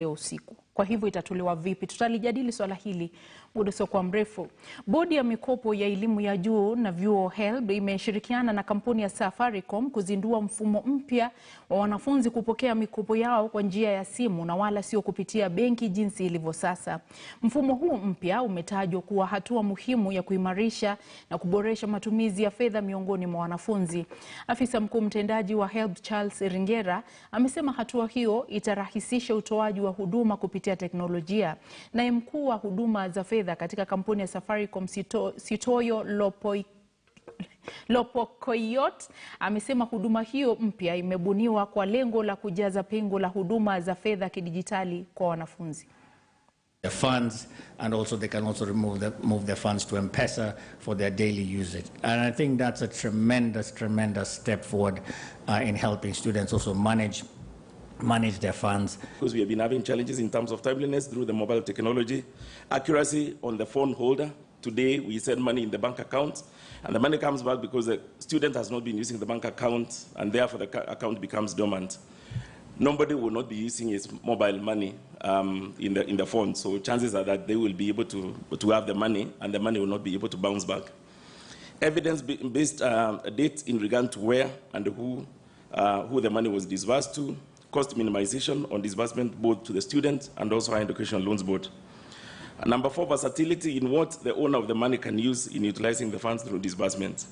leo usiku. Kwa hivyo itatolewa vipi? Tutalijadili swala hili muda sio kwa mrefu. Bodi ya mikopo ya elimu ya juu na vyuo HELB imeshirikiana na kampuni ya Safaricom kuzindua mfumo mpya wa wanafunzi kupokea mikopo yao kwa njia ya simu na wala sio kupitia benki jinsi ilivyo sasa. Mfumo huu mpya umetajwa kuwa hatua muhimu ya kuimarisha na kuboresha matumizi ya fedha miongoni mwa wanafunzi. Afisa mkuu mtendaji wa HELB Charles Ringera amesema hatua hiyo itarahisisha utoaji wa huduma kupitia teknolojia. Naye mkuu wa huduma za fedha katika kampuni ya Safaricom Sitoyo Lopokoiyot amesema huduma hiyo mpya imebuniwa kwa lengo la kujaza pengo la huduma za fedha kidijitali kwa wanafunzi. The funds, and also they can also move their funds to mpya for their daily usage. And I think that's a tremendous step forward in helping students also manage their funds. Because we have been having challenges in terms of timeliness through the mobile technology, accuracy on the phone holder. Today we send money in the bank account and the money comes back because the student has not been using the bank account and therefore the account becomes dormant. Nobody will not be using his mobile money in the phone, so chances are that they will be able to have the money and the money will not be able to bounce back. Evidence-based dates in regard to where and who the money was disbursed to, cost minimization on disbursement both to the student and also higher education loans board. And number 4, versatility in what the owner of the money can use in utilizing the funds through disbursement.